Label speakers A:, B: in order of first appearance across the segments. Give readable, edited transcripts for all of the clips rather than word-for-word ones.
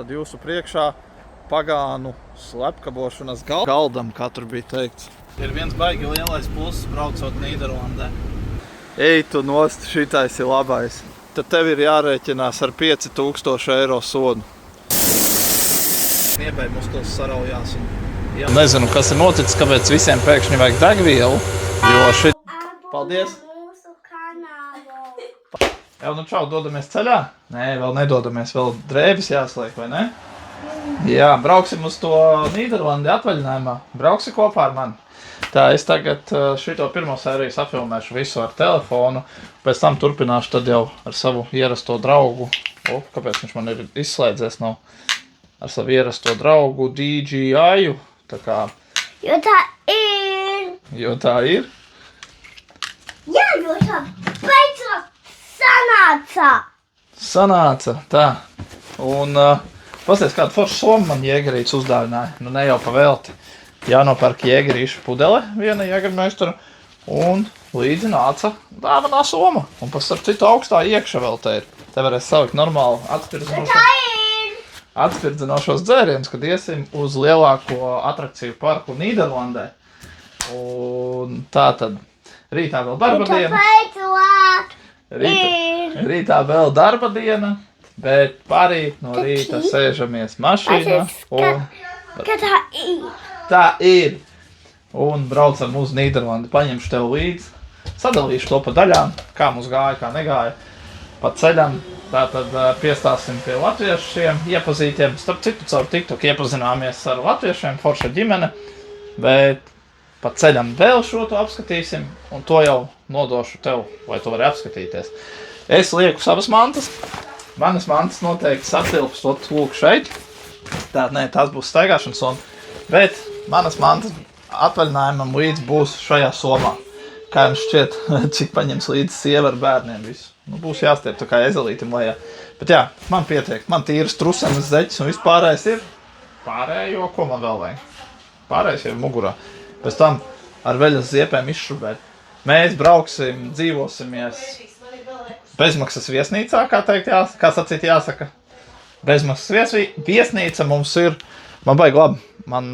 A: Tad jūsu priekšā pagānu slepkabošanas galdam, kā tur bija teikts. Ir viens baigi lielais pluss braucot Nīderlandē. Ej tu nost, šitais ir labais. Tad tev ir jārēķinās ar 5000 eiro sodu. Iebēj musklis saraujās. Nezinu, kas ir noticis, kāpēc visiem pēkšņi vajag degvielu, jo šit... Paldies! Jau nu čau, dodamies ceļā? Nē, vēl nedodamies, vēl drēbes jāsliek, vai ne? Jā, brauksim uz to Nīderlandi atvaļinājumā. Brauksi kopā ar mani. Tā, es tagad šito pirmo sēriju safilmēšu visu ar telefonu, pēc tam turpināšu tad jau ar savu ierasto draugu. Kāpēc viņš man ir izslēdzies nav? Ar savu ierasto draugu DJI-ju. Tā kā...
B: Jo tā ir!
A: Jo tā ir?
B: Jā, jo tā beidzot sanāca!
A: Sanāca, tā. Un pasties, kādu foršu somu man jēgerīts uzdāvināja. Nu ne jau pavēlti. Jānopērk jēgerīšu pudele viena jēgermeistara. Un līdzi nāca dāvanā soma. Un pas ar citu augstā iekšā vēl te ir. Te varēs salikt normāli atspirdzinošos dzērienus, kad iesim uz lielāko atrakciju parku Nīderlandē. Un tā tad rītā vēl darba diena. Rītā vēl darba diena, bet parīt no rīta sēžamies mašīnā. Tā ir. Un braucam uz Nīderlandi, paņemšu tev līdzi. Sadalīšu to pa daļām, kā mums gāja, kā negāja. Pa ceļam. Tātad piestāsim pie latviešiem, iepazītiem. Starp citu, caur TikTok iepazināmies ar latviešiem, forša ģimene. Bet pa ceļam vēl šo to apskatīsim, un to jau nodošu tev, lai tu vari apskatīties. Es lieku savas mantas. Manas mantas noteikti satilpstot lūk šeit. Tātad, nē, tās būs staigāšanas soma. Bet manas mantas atvaļinājumam līdz būs šajā somā. Kā jums šķiet, cik paņems līdzi sieva ar bērniem visu. Nu, būs jāstiep tā kā ezelītim lejā. Bet jā, man pietiek. Man tīras trusenes, zeķis un viss pārējais ir. Pārējo, ko man vēl vajag? Pārējais ir mugurā. Pēc tam ar veļas ziepēm izšrubēt. Mēs brauksim, dzīvosimies bezmaksas viesnīcā, kā sacīt jāsaka. Bezmaksas viesnīca mums ir, man baigi labi. Man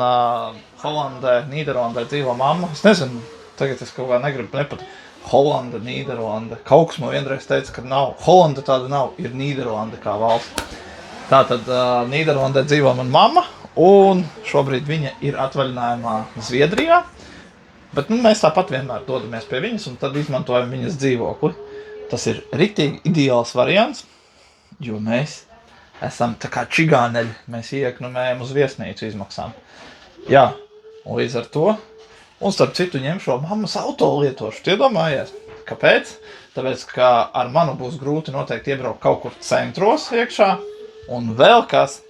A: Holandē, Nīderlandē dzīvo mamma. Es nezinu, tagad es kaut kā negribu nepat. Holanda, Nīderlanda. Kaut kas man vienreiz teica, ka nav. Holanda tāda nav, ir Nīderlanda kā valsts. Tātad Nīderlandē dzīvo man mamma, un šobrīd viņa ir atvaļinājumā Zviedrijā. Bet mēs tāpat vienmēr dodamies pie viņas, un tad izmantojam viņas dzīvokli. Tas ir riktīgi ideāls variants, jo mēs esam tā kā čigāneļi. Mēs ieknumējam uz viesnīcu izmaksām. Jā, un līdz ar to. Un starp citu ņemšo mammas auto lietošu. Iedomājies? Kāpēc? Tāpēc, ka ar manu būs grūti noteikti iebraukt kaut kur centros iekšā. Un vēl kas,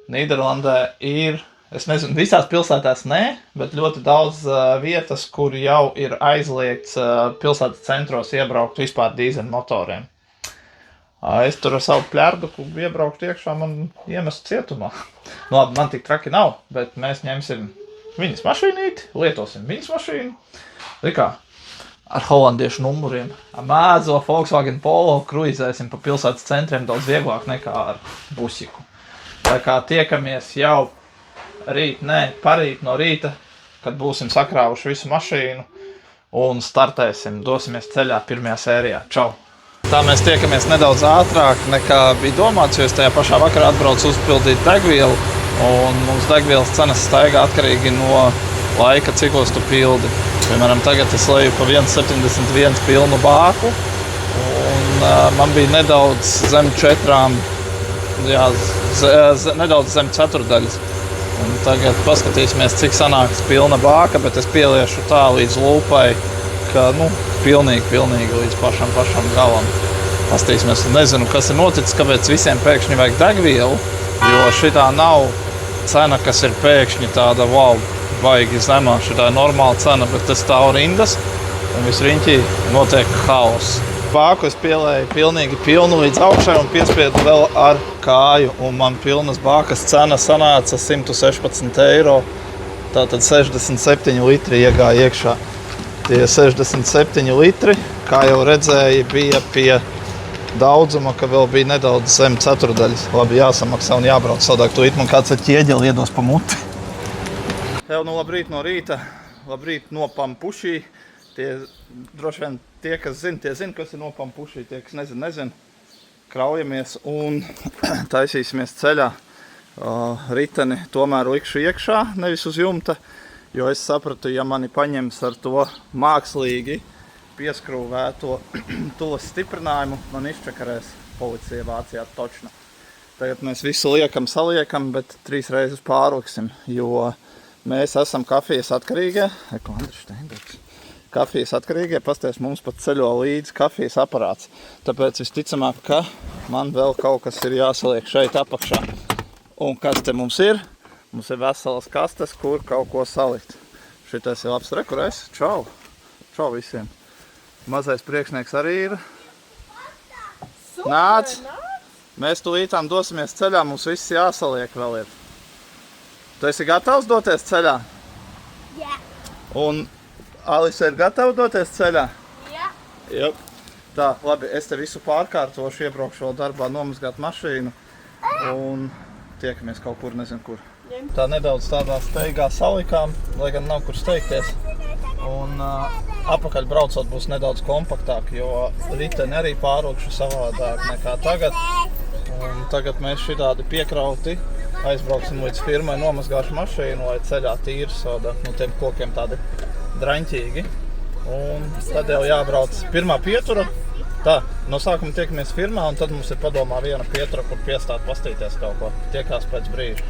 A: Nīderlandē ir, es nezinu, visās pilsētās nē, bet ļoti daudz vietas, kur jau ir aizliegts pilsētas centros iebraukt vispār dīzeļmotoriem. Es tur ar savu pļērduku iebraukt iekšā, man iemest cietumā. Nu labi, man tik traki nav, bet mēs ņemsim viņas mašīnīti, lietosim viņas mašīnu. Likā, ar holandiešu numuriem. Ar mēdzo Volkswagen Polo kruizēsim pa pilsētas centriem daudz vieglāk nekā ar busiku. Tā kā tiekamies jau parīt no rīta, kad būsim sakrāvuši visu mašīnu un startēsim, dosimies ceļā pirmajā sērijā. Čau! Tā mēs tiekamies nedaudz ātrāk nekā bija domāts, jo es tajā pašā vakarā atbraucu uzpildīt degvielu. Un mums degvielas cenas staigā atkarīgi no laika, cikos tu pildi. Piemēram, tagad es leju pa 1,71 pilnu bāku, un man bija nedaudz zem 4, nedaudz zem ceturdaļas. Un tagad paskatīsimies, cik sanāks pilna bāka, bet es pieliešu tā līdz lūpai, ka, pilnīgi līdz pašam galam. Paskatīsimies, nezinu, kas ir noticis, kāpēc visiem pēkšņi vajag degvielu, jo šitā nav cena, kas ir pēkšņi tāda, wow, baigi zemā. Šitā ir normāla cena, bet tas stāv rindas un visriņķī notiek haoss. Bāku es pielēju pilnīgi pilnu līdz augšai un piespiedu vēl ar kāju. Un man pilnas bākas cena sanāca 116 eiro. Tātad 67 litri iegāja iekšā. Tie 67 litri, kā jau redzēja, bija pie daudzuma, ka vēl bija nedaudz zem ceturdaļas. Labi, jāsamaksā un jābrauc sadāk. Tūlīt man kāds ar ķieģeli iedos pa muti. Jau nu labrīt no rīta, labrīt no Pampušī. Tie droši vien tie, kas zina, kas ir no Pampušī, tie, kas nezina. Kraujamies un taisīsimies ceļā. Riteni tomēr likšu iekšā, nevis uz jumta, jo es sapratu, ja mani paņems ar to mākslīgi pieskrūvēto tulas stiprinājumu, man izčakarēs policija Vācijā točna. Tagad mēs visu saliekam, bet 3 reizes pārliksim, jo mēs esam kafijas atkarīgie. Kafijas atkarīgie, pasties, mums pat ceļo līdz kafijas aparāts. Tāpēc visticamāk, ka man vēl kaut kas ir jāsaliek šeit apakšā. Un kas te mums ir? Mums ir veselas kastes, kur kaut ko salikt. Šitais ir labs rekurēs. Čau! Čau visiem! Mazais priekšnieks arī ir. Nāc! Mēs tūlītām dosimies ceļā, mums viss jāsaliek vēl ir. Tu esi gatavs doties ceļā?
B: Jā.
A: Un Alisa ir gatava doties ceļā?
B: Jā.
A: Jop. Tā, labi, es te visu pārkārtošu, iebraukšu vēl darbā nomazgāt mašīnu. Un tiekamies kaut kur, nezinu kur. Tā nedaudz tādā steigā salikām, lai gan nav kur steigties. Un apakaļ braucot būs nedaudz kompaktāk, jo riteni arī pārlikšu savādāk nekā tagad. Un tagad mēs šitādi piekrauti aizbrauksim līdz firmai, nomazgāšu mašīnu, lai ceļā tīri soda, nu tiem kokiem tādi draņķīgi. Un tad jau jābrauc pirmā pietura. Tā, no sākuma tiekamies firmā, un tad mums ir padomā viena pietura, kur piestāt pastīties kaut ko. Tiekās pēc brīža.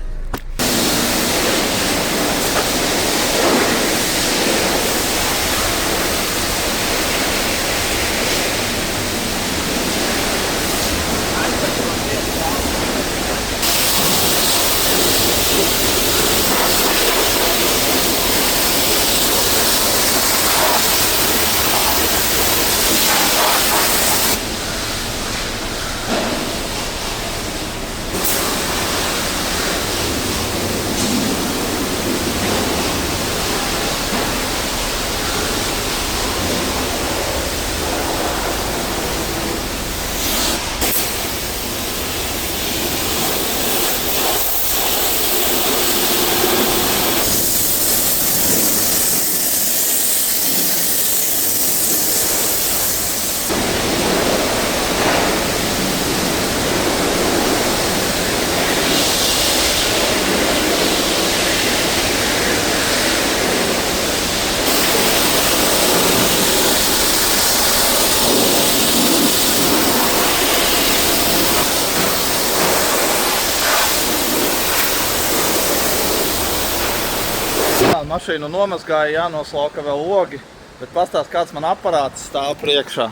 A: Mašīnu nomazgāja, jānoslauka vēl logi, bet pastāst, kāds man aparāts stāv priekšā.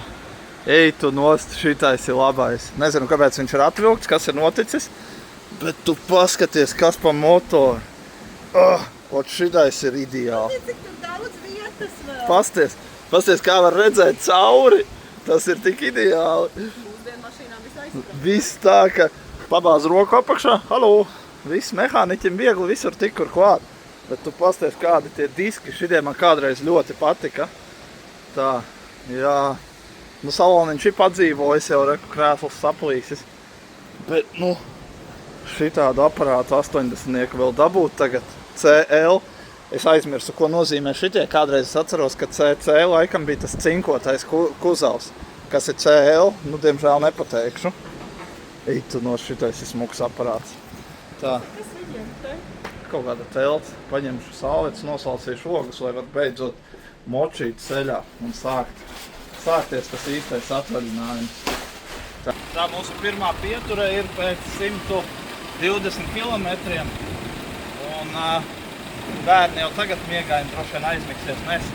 A: Ej tu nost, šitais ir labais. Nezinu, kāpēc viņš ir atvilkts, kas ir noticis, bet tu paskaties, kas pa motoru. Ot šitais ir ideāli.
C: Cik tur daudz vietas vēl.
A: Pasties, kā var redzēt cauri. Tas ir tik ideāli.
C: Mūsdienu mašīnām visu aizsaka.
A: Viss tā, ka pabāz roku apakšā. Halo! Viss mehāniķim viegli visur tik kur klāt. Bet tu pasties, kādi tie diski, šitie man kādreiz ļoti patika. Tā, jā. Nu, saloniņš ir padzīvojis jau reku krēsls saplīsis. Bet, nu, šitādu aparātu 80-nieku vēl dabūt tagad. CL. Es aizmirsu, ko nozīmē šitie. Kādreiz es atceros, ka CC laikam bija tas cinkotais kuzavs. Kas ir CL? Nu, diemžēl nepateikšu. Eitu no šitais ir smuks aparāts. Tā.
C: Kas viņiem te?
A: Kaut kāda telts, paņemšu sālietas, nosalcīšu ogas, lai var beidzot močīt ceļā un sākties tas īstais atvaļinājums. Tā mūsu pirmā pietura ir pēc 120 kilometriem. Un bērni jau tagad miegaini droši vien aizmiksies. Mēs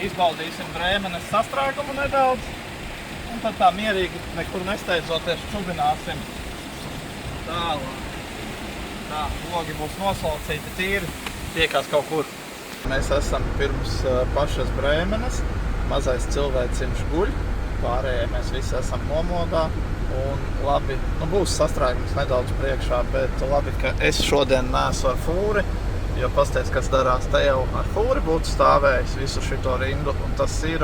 A: izbaudīsim Brēmenes sastrēgumu nedaudz. Un tad tā mierīgi, nekur nesteidzoties, čubināsim tālāk. Tā, logi būs noslaucīti tīri, tiekās kaut kur. Mēs esam pirms pašas Brēmenes, mazais cilvēciņš guļ, pārējie mēs visi esam nomodā. Un labi, nu būs sastrēgums nedaudz priekšā, bet labi, ka es šodien neesmu ar fūri, jo pasties, kas darās te jau ar fūri būtu stāvējis visu šito rindu. Un tas ir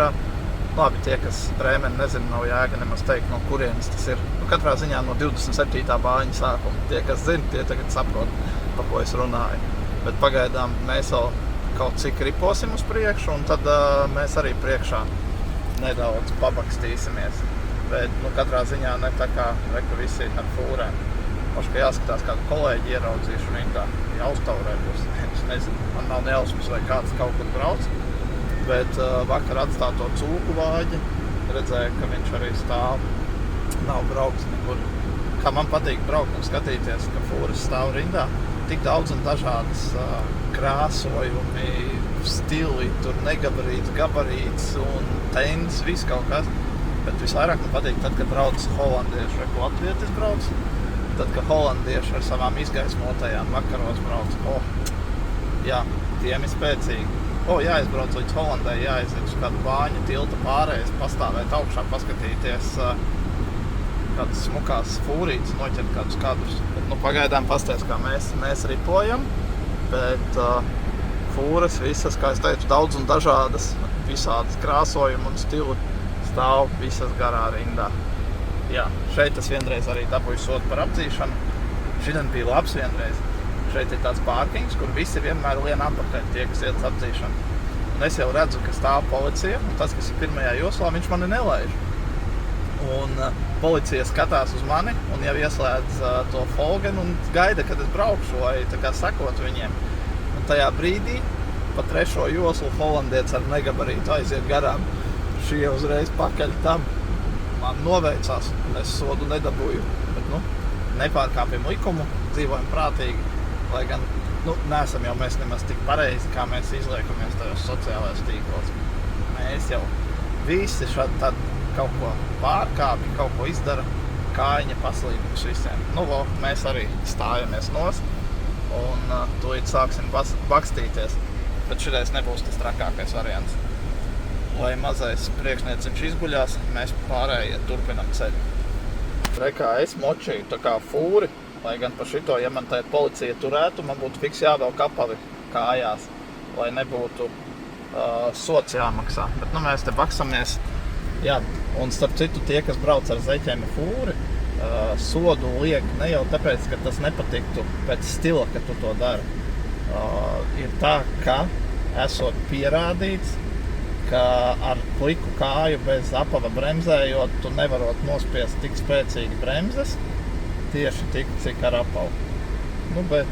A: Labi, tie, kas Brēmeni nezina, nav jēga nemaz teikt, no kurienes tas ir. Nu, katrā ziņā no 27. bāņa sākuma. Tie, kas zina, tie tagad saprot, par ko es runāju. Bet pagaidām mēs vēl kaut cik riposim uz priekšu, un tad mēs arī priekšā nedaudz pabakstīsimies. Bet, nu, katrā ziņā ne tā kā reku visi ar fūrēm. Paši, ka jāskatās, kādu kolēģi ieraudzīšu rindā, jāuztaurē būs. Es nezinu, man nav nejausmas, vai kāds kaut kur brauc. Bet vakar atstāto cūku vāģi, redzēju, ka viņš arī stāv, nav brauks nekur. Kā man patīk braukt un skatīties, ka fūras stāv rindā, tik daudz un dažādas krāsojumi, stili, tur negabarīts, gabarīts un tens, viss kaut kas. Bet visvairāk man patīk tad, kad brauc holandieši, vai latvietis brauc, tad, kad holandieši ar savām izgaismotajām vakaros brauc. Jā, tiem ir spēcīgi. Jāizbrauc līdz Holandai, jāaiziet uz kādu bāņu tilta pārējais, pastāvēt augšā, paskatīties kādas smukās fūrītes, noķert kādus kadrus. Bet, nu, pagaidām pasties, kā mēs ripojam, bet fūras visas, kā es teicu, daudz un dažādas, visādas krāsojumi un stili stāv visas garā rindā. Jā, šeit es vienreiz arī dabūju sodu par apdzīšanu. Šitien bija labs vienreiz. Šeit ir tāds pārkings, kur visi vienmēr lien atpakaļ tie, kas iet uz apdzīšanu. Un es jau redzu, ka stāv policija, un tas, kas ir pirmajā joslā, viņš mani nelaiž. Un policija skatās uz mani un jau ieslēdz to folgenu un gaida, kad es braukšu, lai tā kā sakot viņiem. Un tajā brīdī pa 3. joslu holandietis ar negabarītu aiziet garām. Šie uzreiz pakaļ tam. Man noveicās, un es sodu nedabūju. Bet, nu, nepārkāpjam likumu, dzīvojam prātīgi. Lai gan, nu, neesam jau mēs nemaz tik pareizi, kā mēs izliekamies tajos sociālajos tīklos. Mēs jau visi šādi tad kaut ko pārkāpj, kaut ko izdara, kājiņa paslīdums visiem. Nu, mēs arī stājamies nost un tūlīt sāksim bakstīties. Bet šitais nebūs tas trakākais variants. Lai mazais priekšnieciņš izguļās, mēs pārējie turpinam ceļu. Rekā es močīju tā kā fūri. Lai gan par šito, ja man tagad policija turētu, man būtu fiks jāvelk apavi kājās, lai nebūtu sots jāmaksā. Bet, nu, mēs te baksamies. Jā, un starp citu, tie, kas brauc ar zeķiem fūri, sodu liek ne jau tāpēc, ka tas nepatiktu pēc stila, ka tu to dari. Ir tā, ka esot pierādīts, ka ar pliku kāju bez apava bremzējot, tu nevarot nospiest tik spēcīgi bremzes, tieši tik, cik ar apavu. Nu, bet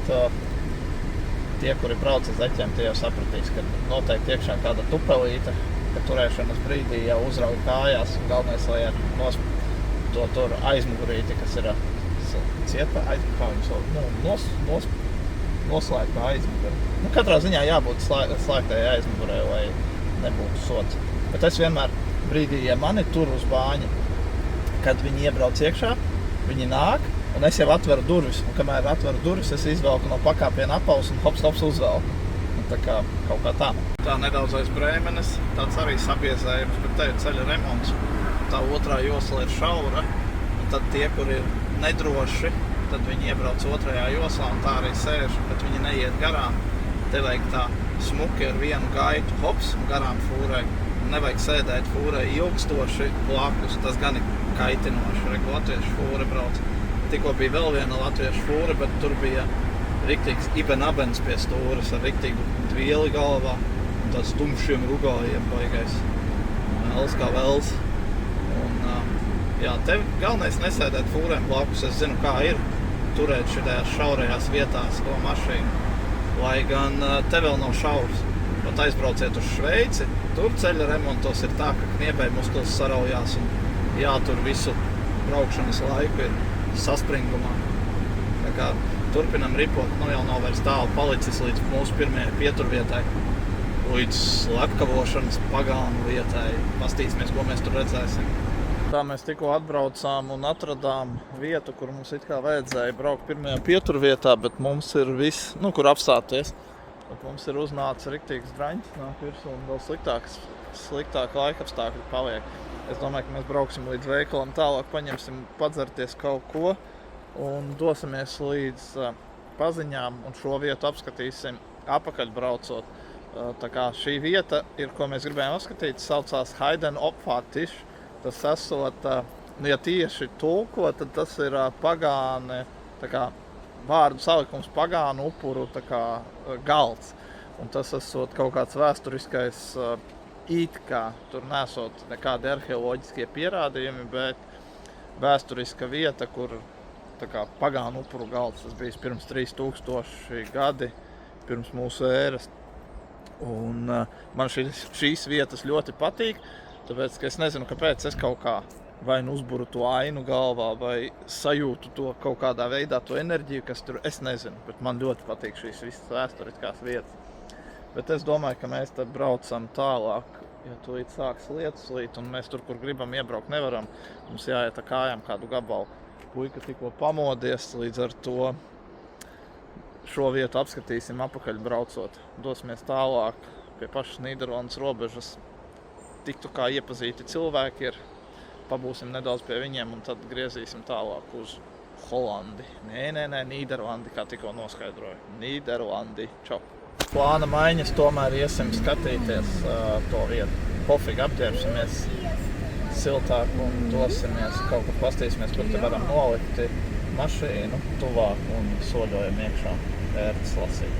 A: tie, kuri brauc ar zeķiem, tie jau sapratīs, ka noteikti iekšā kāda tupelīte, ka turēšanas brīdī jau uzrauj kājās, un galvenais, lai ar to tur aizmugurīti, kas ir cieta noslēgta aizmugurē. Nu, katrā ziņā jābūt slēgtai aizmugurē, lai nebūtu sots. Bet es vienmēr brīdī, ja mani tur uz bāņa, kad viņi iebrauc iekšā, viņi nāk, un es jau atveru durvis, un kamēr atveru durvis, es izvelku no pakāpiena apavus un hops uzvelku. Un tā kā kaut kā tā. Tā nedaudz aiz Brēmenes, tāds arī sabiezējums, bet te ir ceļa remonts. Tā otrā josla ir šaura, un tad tie, kuri ir nedroši, tad viņi iebrauc otrajā joslā un tā arī sēž, bet viņi neiet garām. Te vajag tā smuki ar vienu gaitu hops garām fūrai. Nevajag sēdēt fūrai ilgstoši blakus, tas gan ir kaitinoši. Latviešu fūra brauc. Tikko bija vēl viena latviešu fūra, bet tur bija riktīgs ibenabens pie stūras ar riktīgu dvieli galvā un tāds tumšiem rugājiem baigais. Vels kā vels. Un, jā, tev galvenais nesēdēt fūrēm blakus. Es zinu, kā ir turēt šitajās šaurajās vietās to mašīnu. Lai gan te vēl nav šaurs. Pat aizbrauciet uz Šveici, tur ceļa remontos ir tā, ka kniebēja muskulis saraujās un jātur visu braukšanas laiku ir saspringumā. Tā kā turpinam ripot, nu jau nav vairs tālu palicis līdz mūsu pirmajai pieturvietai, līdz slepkavošanas pagalmu vietai. Pastīsimies, ko mēs tur redzēsim. Tā mēs tikko atbraucām un atradām vietu, kur mums it kā vajadzēja braukt pirmajā pieturvietā, bet mums ir viss, nu, kur apstāties. Bet mums ir uznācis riktīgs draņķis, nāk virsū un vēl sliktāk laikapstākļi paliek. Es domāju, ka mēs brauksim līdz veikalam tālāk, paņemsim padzerties kaut ko un dosimies līdz Paziņām un šo vietu apskatīsim apakaļ braucot. Tā kā šī vieta ir, ko mēs gribējām apskatīt, saucās Haiden Opfārtiš. Tas esot, ja tieši tulko, tad tas ir pagāni, tā kā vārdu salikums pagānu upuru tā kā galds. Un tas esot kaut kāds vēsturiskais it kā, tur nesot nekādi arheoloģiskie pierādījumi, bet vēsturiska vieta, kur tā kā pagānu upuru galds, tas bija pirms 3000 gadi, pirms mūsu ēras. Un man šīs vietas ļoti patīk, tāpēc, ka es nezinu, kāpēc es kaut kā vai nu uzburu to ainu galvā, vai sajūtu to kaut kādā veidā, to enerģiju, kas tur, es nezinu, bet man ļoti patīk šīs visas vēsturiskās vietas. Bet es domāju, ka mēs tad braucam tālāk, jo tūlīt sāks lietus līt, un mēs tur, kur gribam iebraukt, nevaram. Mums jāiet ar kājām kādu gabalu. Puika tikko pamodies, līdz ar to šo vietu apskatīsim apakaļ braucot. Dosimies tālāk pie pašas Nīderlandes robežas. Tiktu kā iepazīti cilvēki ir, pabūsim nedaudz pie viņiem un tad griezīsim tālāk uz Holandi. Nē, Nīderlandi, kā tikko noskaidroju. Nīderlandi, čau! Plāna maiņas tomēr iesim skatīties to vietu. Pofīgi apģērbsimies siltāk un dosimies kaut kur pastīsimies, kur te varam nolikt mašīnu tuvāk un soļojam iekšā ērtas lasīt.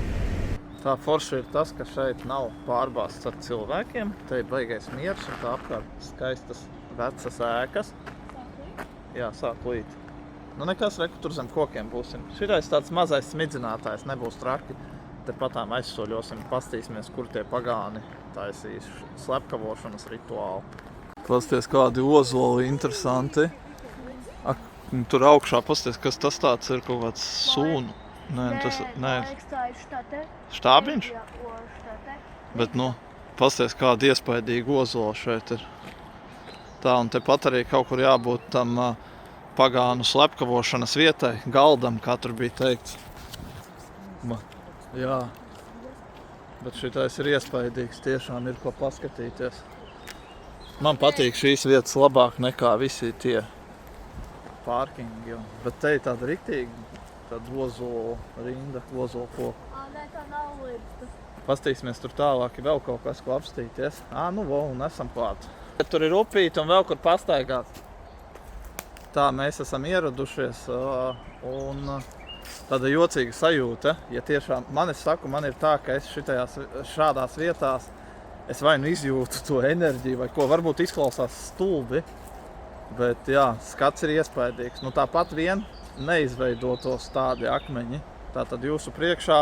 A: Tā forši ir tas, ka šeit nav pārbāsts ar cilvēkiem. Te ir baigais miers un tā apkārt skaistas vecas ēkas. Jā, sāk līt. Nu nekas, reku tur zem kokiem būsim. Šitais tāds mazais smidzinātājs, nebūs traki. Te patām aizsoļosim, pastīsimies, kur tie pagāni taisīs slepkavošanas rituālu. Pasties kādi ozoli interesanti. Tur augšā pasties, kas tas tāds ir, kaut kāds sūnu. Nē. Štābiņš? Bet, pasties, kāda iespaidīga ozola šeit ir. Tā, un tepat arī kaut kur jābūt tam pagānu slepkavošanas vietai, galdam, kā tur bija teikts. Jā, bet šitais ir iespaidīgs, tiešām ir ko paskatīties. Man patīk šīs vietas labāk nekā visi tie pārkingi, bet te ir tāda riktīgi, tāda ozola rinda, ozola koku.
C: Nē, tā nav līdz.
A: Pastīsimies tur tālāk, ir vēl kaut kas, ko apstīties. Un esam klāt. Tur ir upīti un vēl kur pastaigāt. Tā, mēs esam ieradušies un tāda jocīga sajūta, ja tiešām, man ir tā, ka es šādās vietās, es vai nu izjūtu to enerģiju, vai ko, varbūt izklausās stulbi, bet jā, skats ir iespaidīgs. Tāpat vien neizveidotos tādi akmeņi, tātad jūsu priekšā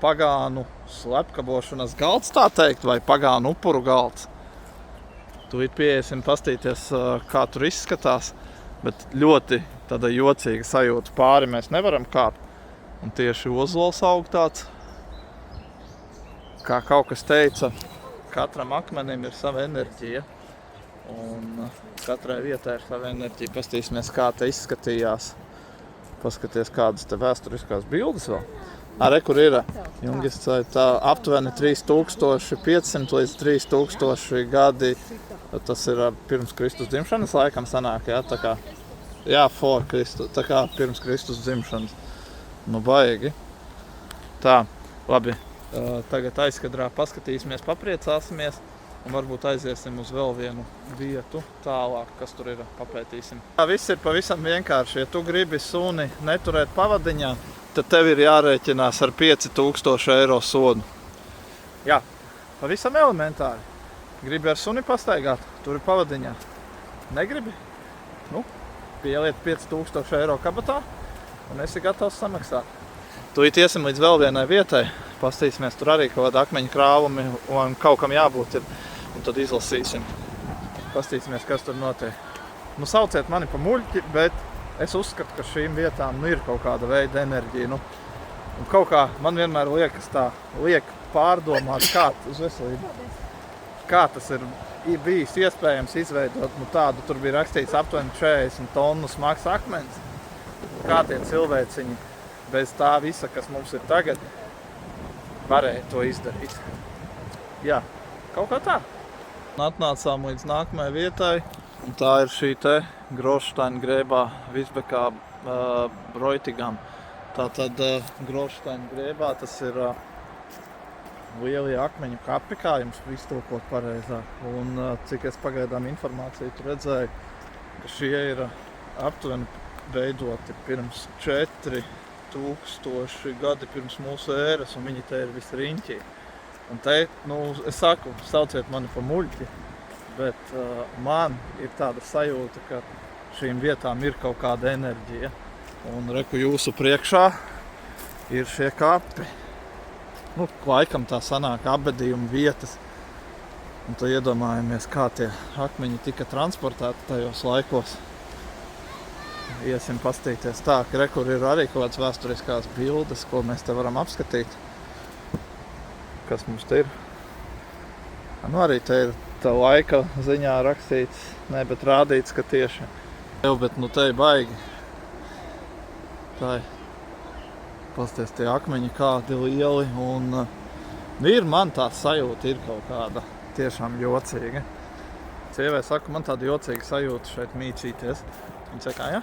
A: pagānu slepkavošanas galds, tā teikt, vai pagānu upuru galds. Tūlīt pieiesim pastīties, kā tur izskatās, bet ļoti tāda jocīga sajūta. Pāri mēs nevaram kāpt. Un tieši ozols aug tāds, kā kaut kas teica, katram akmenim ir sava enerģija. Un katrai vietai ir sava enerģija. Pastīsimies, kā te izskatījās. Paskaties, kādas te vēsturiskās bildes vēl. Re, kur ir Jungis, tā aptuveni 3500 līdz 3000 gadi. Tas ir pirms Kristus dzimšanas laikam sanāk, jā, tā kā. Jā, tā kā pirms Kristus dzimšanas. Baigi. Tā, labi. Tagad aizkadrā paskatīsimies, papriecāsimies un varbūt aiziesim uz vēl vienu vietu tālāk, kas tur ir, papētīsim. Tā viss ir pavisam vienkārši. Ja tu gribi suni neturēt pavadiņā, tad tev ir jārēķinās ar 5000 eiro sodu. Jā, pavisam elementāri. Gribi ar suni pastaigāt, turi pavadiņā. Negribi? Pieliet 5000 eiro kabatā un esi gatavs samaksāt. Tūlīt iesim līdz vēl vienai vietai. Pastīsimies, tur arī kaut kāda akmeņu krāvumi un kaut kam jābūt ir. Un tad izlasīsim. Pastīsimies, kas tur notiek. Sauciet mani pa muļķi, bet es uzskatu, ka šīm vietām ir kaut kāda veida enerģija. Un kaut kā man vienmēr liekas tā, liek pārdomāt, kā tas ir bijis iespējams izveidot tādu, tur bija rakstīts aptuveni 40 tonnu smags akmens. Kā tie cilvēciņi bez tā visa, kas mums ir tagad, varēja to izdarīt. Jā, kaut kā tā. Atnācām līdz nākamajai vietai, un tā ir šī te Großsteingräber Visbekā Bräutigam. Tātad Großsteingräber, tas ir lielie akmeņu kapi, kā jums iztulkot pareizāk. Un cik es pagaidām informāciju tur redzēju, ka šie ir aptuveni veidoti pirms 4000 gadi pirms mūsu ēras, un viņi te ir visriņķī. Un te, es saku, sauciet mani pa muļķi, bet man ir tāda sajūta, ka šīm vietām ir kaut kāda enerģija. Un reku jūsu priekšā ir šie kapi. Laikam tā sanāk apbedījuma vietas. Un tad iedomājamies, kā tie akmeņi tika transportēti tajos laikos. Iesim pastīties tā, ka rekur ir arī kaut kādas vēsturiskās bildes, ko mēs te varam apskatīt. Kas mums te ir? Arī te ir tā laika ziņā rakstīts, bet rādīts, ka tieši. Bet te ir baigi. Tā ir. Pasties tie akmeņi kādi lieli, un ir man tā sajūta ir kaut kāda tiešām jocīga. Sievai saka, man tāda jocīga sajūta šeit mīcīties. Viņa saka, ja?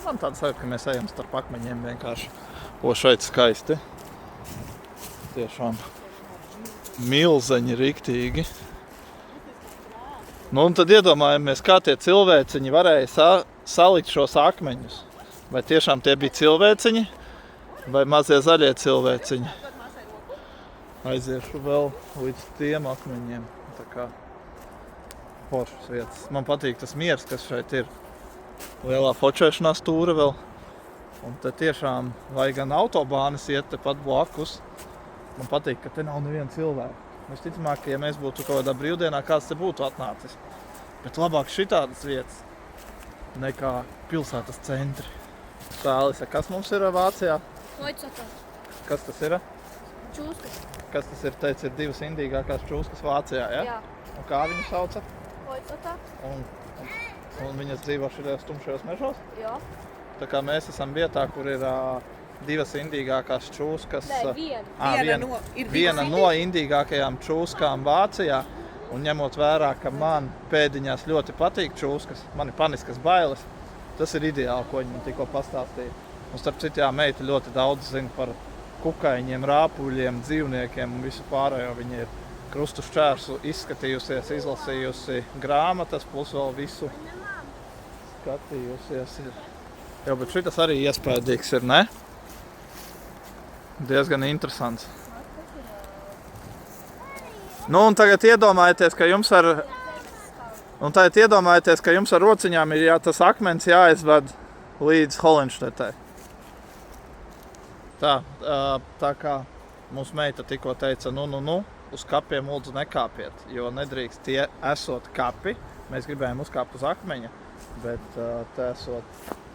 A: Man tāda sajūta, ka mēs ejam starp akmeņiem vienkārši. Šeit skaisti. Tiešām milzeņi riktīgi. Un tad iedomājamies, kā tie cilvēciņi varēja salikt šos akmeņus. Vai tiešām tie bija cilvēciņi? Vai mazie zaļie cilvēciņi? Aiziešu vēl līdz tiem akmeņiem. Tā kā foršas vietas. Man patīk tas miers, kas šeit ir. Lielā fočēšanās tūra vēl. Un te tiešām, vai gan autobānis iet tepat blakus, man patīk, ka te nav neviena cilvēka. Visticamāk, ja mēs būtu kaut kādā brīvdienā, kāds te būtu atnācis. Bet labāk šitādas vietas nekā pilsētas centri. Tā, Alisa, kas mums ir Vācijā?
C: Loicota.
A: Kas tas ir?
C: Čūskas.
A: Kas tas ir? Teica, ir divas indīgākās čūskas Vācijā, ja?
C: Jā.
A: Un kā viņu sauca?
C: Loicota.
A: Un viņas dzīvo šajos tumšajos mežos?
C: Jā.
A: Tā kā mēs esam vietā, kur ir divas indīgākās čūskas. Viena no indīgākajām čūskām Vācijā. Un ņemot vērā, ka man pēdiņās ļoti patīk čūskas, man ir paniskas bailes, tas ir ideāli, ko viņi man tikko pastāstīja. Un starp citu, meita ļoti daudz zina par kukaiņiem, rāpuļiem, dzīvniekiem un visu pārējo. Viņa ir krustu šķērsu izskatījusies, izlasījusi grāmatas, plus vēl visu skatījusies. Jā, bet šitas arī iespējīgs ir, ne? Diezgan interesants. Un tagad iedomājieties, ka jums ar rociņām ir tas akmens jāizved līdz Holenštetei. Tā kā mūsu meita tikko teica, uz kapiem lūdzu nekāpiet, jo nedrīkst tie esot kapi. Mēs gribējām uzkāpt uz akmeņa, bet te esot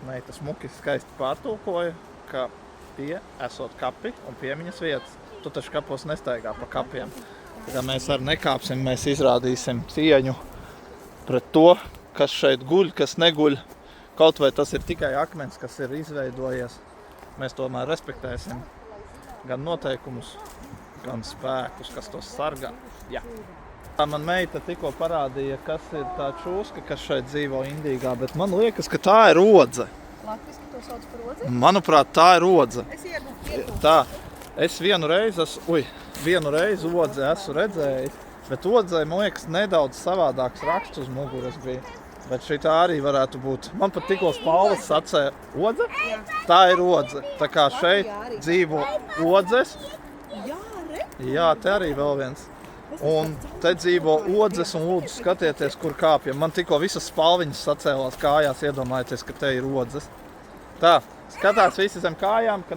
A: meita smuki skaisti pārtulkoja, ka tie esot kapi un piemiņas vietas. Tu taču kapos nestaigā pa kapiem. Tā kā mēs arī nekāpsim, mēs izrādīsim cieņu pret to, kas šeit guļ, kas neguļ. Kaut vai tas ir tikai akmens, kas ir izveidojies. Mēs tomēr respektēsim gan noteikumus, gan spēkus, kas tos sargā. Jā. Man meita tikko parādīja, kas ir tā čūska, kas šeit dzīvo indīgā, bet man liekas, ka tā ir rodze.
C: Latviski to sauc par rodzi?
A: Manuprāt, tā ir rodze.
C: Es iegūtu.
A: Tā. Es vienu reizi odzi esmu redzējis, bet odzei, man liekas, nedaudz savādāks raksts uz muguras bija. Bet šitā arī varētu būt. Man pat tikko spalvas sacēja odze. Tā ir odze. Tā kā šeit dzīvo odzes. Jā, te arī vēl viens. Un te dzīvo odzes un lūdzu skatieties, kur kāpjam. Man tikko visas spalviņas sacēlās kājās, iedomājieties, ka te ir odzes. Tā, skatās visi zem kājām, ka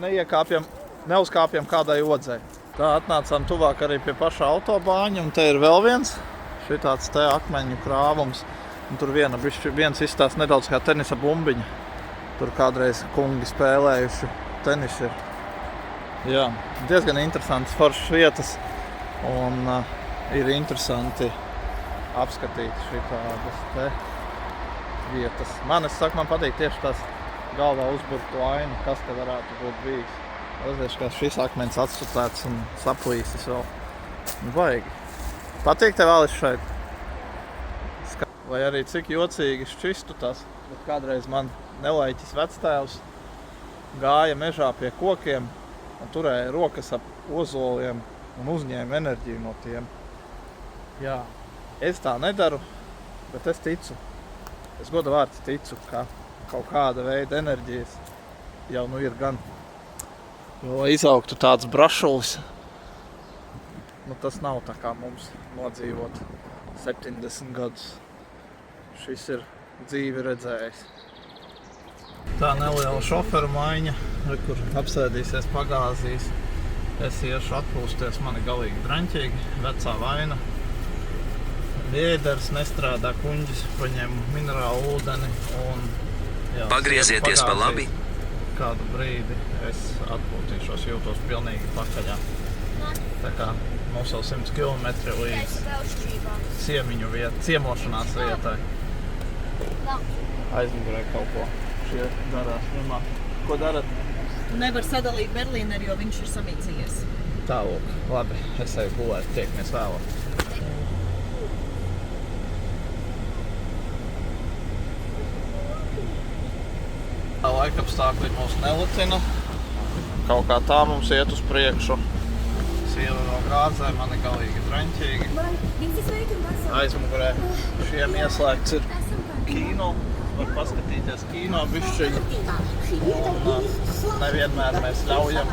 A: neuzkāpjam kādai odzei. Tā, atnācām tuvāk arī pie paša autobāņa, un te ir vēl viens. Šitāds te akmeņu krāvums. Un tur viens izstās nedaudz kā tenisa bumbiņa. Tur kādreiz kungi spēlējuši tenisu ir. Jā, diezgan interesantas foršas vietas. Un ir interesanti apskatīt šitādas te vietas. Man patīk tieši tās galvā uzburtu ainu, kas te varētu būt bijis. Redzēšu, kā šis akmens atstutēts un saplīsis vēl. Baigi. Patīk tev Alis šeit? Vai arī cik jocīgi šķistu tas, bet kādreiz man nelaiķis vectēvs gāja mežā pie kokiem un turēja rokas ap ozoliem un uzņēmu enerģiju no tiem. Jā, es tā nedaru, bet es ticu. Es goda vārds ticu, ka kaut kāda veida enerģijas jau nu ir gan. Jo izaugtu tāds brašulis, nu tas nav tā kā mums nodzīvot 70 gadus. Šis ir dzīvi redzējis. Tā neliela šoferu maiņa, kur apsēdīsies, pagāzīs. Es iešu atpūsties, mani galīgi draņķīgi, vecā vaina. Vieders nestrādā, kuņģis paņem minerālu ūdeni un jā,
D: pagriezieties pa labi.
A: Kādu brīdi es atpūtīšos, jūtos pilnīgi pakaļā. Tā kā mums jau 100 kilometri līdz ciemiņu vietai, ciemošanās vietai. Aizmugurē kaut ko. Šie darās ņemā. Ko darat?
E: Nevar sadalīt Berlīneri, jo viņš ir samīcījies.
A: Tālūk, labi, es eju gulēt, tiekamies vēlāk. Laikapstākļi mūs nelucina. Kaut kā tā mums iet uz priekšu. Sieva vēl gāzē, mani galīgi draņķīgi. Aizmugurē šiem ieslēgts ir kino. Var paskatīties kino bišķiņu. Un nevienmēr mēs ļaujam.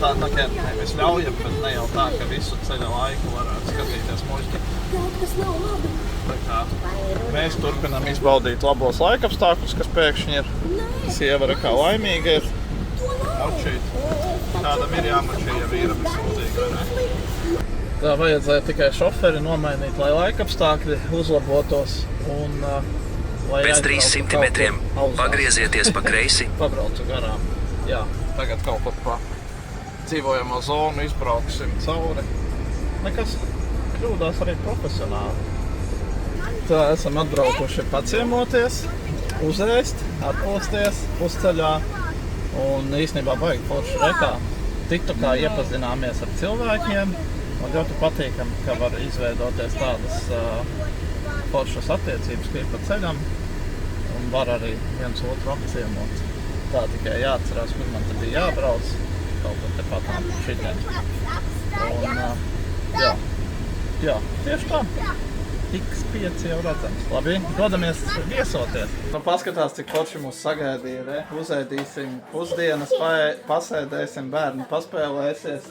A: Tā nevis ļaujam, bet ne jau tā, ka visu ceļa laiku varētu skatīties muļķi. Tā kā mēs turpinām izbaudīt labos laikapstākļus, kas pēkšņi ir. Sieva ir kā laimīga ir. Močīt. Kādam ir jāmočī, ja vīram ir sūdīgi, vai ne? Tā vajadzēja tikai šoferi nomainīt, lai laikapstākļi uzlabotos. Un
D: pēc 300 metriem pagriezieties pa kreisi.
A: Pabraucu garām. Jā, tagad kaut kur pa dzīvojamo zonu izbrauksim cauri. Nekas kļūdās arī profesionāli. Tā esam atbraukuši paciemoties, uzēst, atpūsties pusceļā. Un īstenībā baigi forši rekā. TikTokā iepazināmies ar cilvēkiem. Un ļoti patīkam, ka var izveidoties tādas foršas attiecības, ka ir pa ceļam. Un var arī viens otru apciemot. Tā tikai jāatcerās, kur man te bija jābrauc. Kaut kur te patām šitien. Un jā, tieši tā. X5 jau redzams. Labi, dodamies viesoties. Nu, paskatās, cik forši mūs sagaidīja, re? Uzēdīsim pusdienas, pasēdēsim, bērni paspēlēsies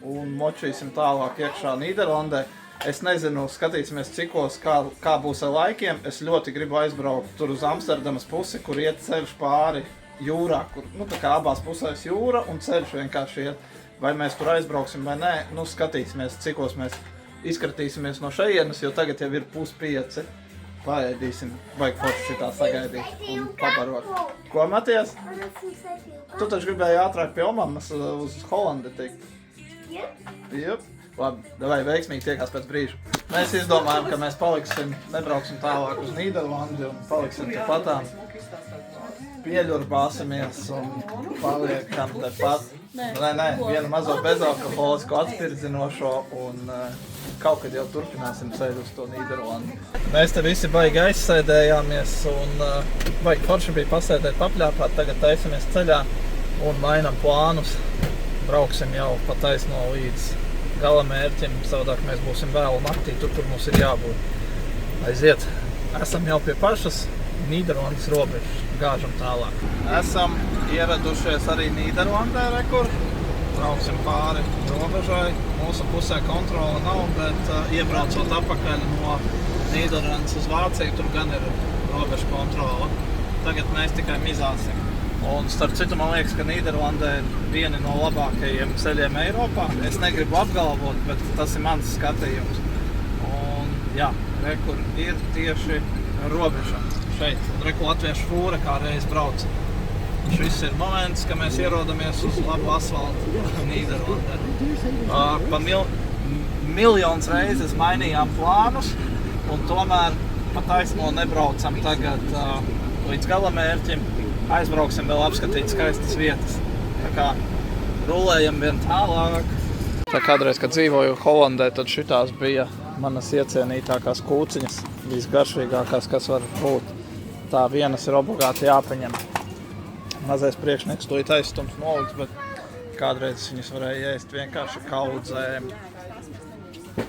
A: un močīsim tālāk iekšā Nīderlandē. Es nezinu, skatīsimies cikos, kā būs ar laikiem. Es ļoti gribu aizbraukt tur uz Amsterdamas pusi, kur iet ceļš pāri jūrā, kur, nu, tā kā abās pusēs jūra un ceļš vienkārši iet. Vai mēs tur aizbrauksim vai nē, nu, skatīsimies, cikos mēs izkratīsimies no šejienes, jo tagad jau ir 4:30. Paēdīsim, vajag forši šitā sagaidīt un pabarot. Ko, Matijas? Tu taču gribēji ātrāk pie omammas uz Hollandi tikt? Jep. Labi, davai veiksmīgi tiekās pēc brīža. Mēs izdomājam, ka mēs paliksim, nebrauksim tālāk uz Nīderlandi un paliksim te patām. Pieļurbāsimies un paliekam te pat. Nē, vienu mazo bezalkoholisku atspirdzinošo un kaut kad jau turpināsim ceļu uz to Nīderlandi. Mēs te visi baigi aizsēdējāmies un baigi forši bija pasēdēt, papļāpāt. Tagad taisamies ceļā un mainam plānus. Brauksim jau pa taisno līdz galamērķim, savādāk mēs būsim vēlu naktī, tur, kur mums ir jābūt. Aiziet, esam jau pie pašas Nīderlandes robežas, gāžam tālāk. Esam ieradušies arī Nīderlandē, rekur. Brauksim pāri robežai. Mūsu pusē kontrola nav, bet iebraucot apakaļ no Nīderlandes uz Vāciju, tur gan ir robeža kontrola. Tagad mēs tikai mizāsim. Un starp citu, man liekas, ka Nīderlandē ir vieni no labākajiem ceļiem Eiropā. Es negribu apgalvot, bet tas ir mans skatījums. Un jā, rekur ir tieši robeža šeit. Reku latviešu fūra kā reiz brauc. Šis ir moments, ka mēs ierodamies uz labu asfaltu Nīderlandē. Pa miljonus reizes mainījām plānus, un tomēr pa taisno nebraucam tagad līdz galamērķim. Aizbrauksim vēl apskatīt skaistas vietas. Tā kā rulējam vien tālāk. Tā kādreiz, kad dzīvoju Holandē, tad šitās bija manas iecienītākās kūciņas. Visgaršīgākās, kas var būt. Tā vienas ir obligāti jāpaņem. Mazais priekšnieks to aizstums noliks, bet Kādreiz viņas varēja ēst vienkārši kaudzēm.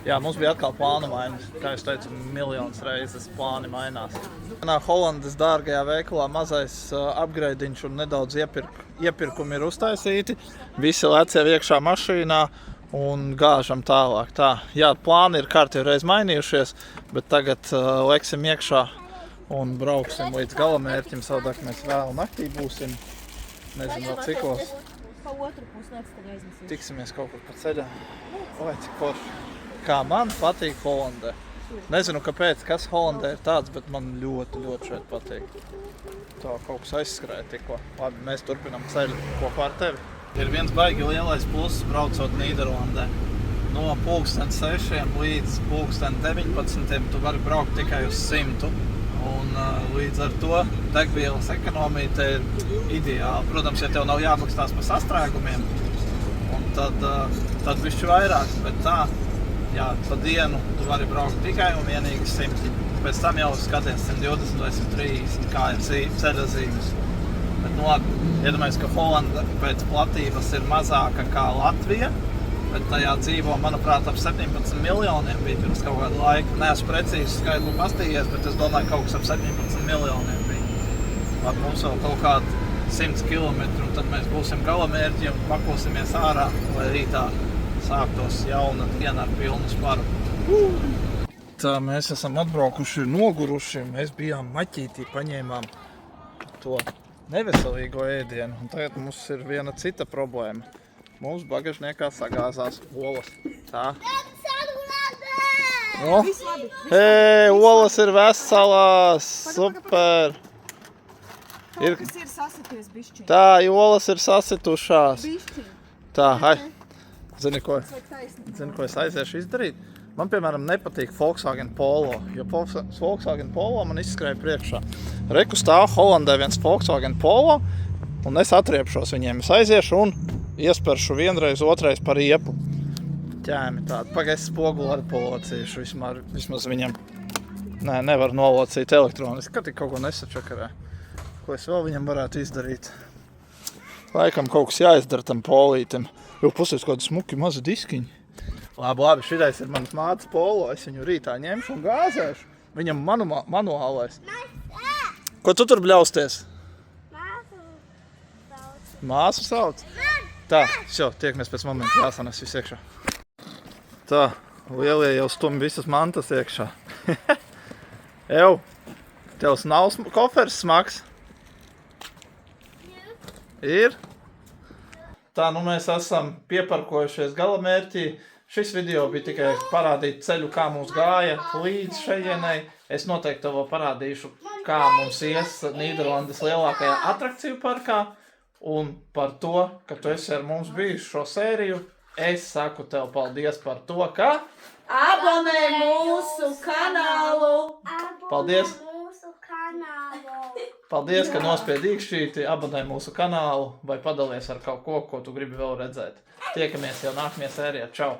A: Jā, mums bija atkal plāna maiņas. Kā es teicu, miljonas reizes plāni mainās. Manā Holandas dārgajā veikalā mazais upgradiņš un nedaudz iepirkumi ir uztaisīti. Visi lec jau iekšā mašīnā un gāžam tālāk. Tā, jā, plāni ir kārtīgi reiz mainījušies, bet tagad leksim iekšā un brauksim līdz galamērķim. Savādāk mēs vēl naktī būsim. Nezinu vēl cikos.
E: Pa otru pusi nec tad aiznesīs.
A: Tiksimies kaut kur pa ceļā. Oi, cik forši. Kā man patīk Holandē. Nezinu, kāpēc, kas Holandē ir tāds, bet man ļoti, ļoti šeit patīk. Tā kaut kas aizskrēja tikko. Labi, mēs turpinām ceļu kopā ar tevi. Ir viens baigi lielais pluss braucot Nīderlandē. No 6:00 līdz 19:00 tu vari braukt tikai uz 100. Un līdz ar to degvielas ekonomija te ir ideāla. Protams, ja tev nav jāmaksās par sastrēgumiem, un tad bišķi vairāk, bet tā, jā, pa dienu tu vari braukt tikai un vienīgi 100. Pēc tam jau skaties 120 vai 130, kā ir ceļa zīmes. Bet, nu labi, iedomājies, ka Holanda pēc platības ir mazāka kā Latvija, bet tajā dzīvo, manuprāt, ap 17 miljoniem bija pirms kaut kāda laika. Neesmu precīzi skaidru pastījies, bet es domāju, kaut kas ap 17 miljoniem bija. Labi, mums vēl kaut kādi 100 kilometri, un tad mēs būsim galamērķi un pakosimies ārā, lai rītā sāktos jauna diena ar pilnu sparu. Tā, mēs esam atbraukuši noguruši, mēs bijām maķītī, paņēmām to neveselīgo ēdienu, un tagad mums ir viena cita problēma. Mums bagažniekā sagāzās olas. Tā. No. Hei, olas ir veselās! Super!
E: Kas ir sasities bišķiņ?
A: Tā, olas ir sasitušās.
E: Bišķiņ.
A: Tā, hai. Zini, ko es aiziešu izdarīt? Man, piemēram, nepatīk Volkswagen Polo, jo Volkswagen Polo man izskrēja priekšā. Reku stāv Holandē viens Volkswagen Polo, un es atriepšos viņiem. Es aiziešu un iesperšu vienreiz, otrais par riepu. Ķēmi tādu. Pagaidzi spoguli arī polocīšu vismaz viņam. Nē, nevar nolocīt elektroniski, ka tik kaut ko nesačakarē. Ko es vēl viņam varētu izdarīt? Laikam kaut kas jāizdara tam polītim. Jo pusies kādu smuki mazi diskiņi. Labi, šitais ir manas mātes Polo. Es viņu rītā ņemšu un gāzēšu. Viņam manuālais. Ko tu tur bļausties? Māsu sauc? Tā, tiekamies pēc momenta, jāsanes viss iekšā. Tā, lielie jau stumi visas mantas iekšā. Tevs nav kofers smags? Ir? Tā, nu mēs esam pieparkojušies galamērķī. Šis video bija tikai parādīt ceļu, kā mums gāja līdz šejienai. Es noteikti tev vēl parādīšu, kā mums ies Nīderlandes lielākajā atrakciju parkā. Un par to, ka tu esi ar mums bijis šo sēriju, es saku tev paldies par to, ka
E: Abonē mūsu kanālu!
A: Paldies!
B: Mūsu kanālu!
A: Paldies, ka nospied īkšķīti, abonē mūsu kanālu vai padalies ar kaut ko, ko tu gribi vēl redzēt. Tiekamies jau nākamajā sērijā. Čau!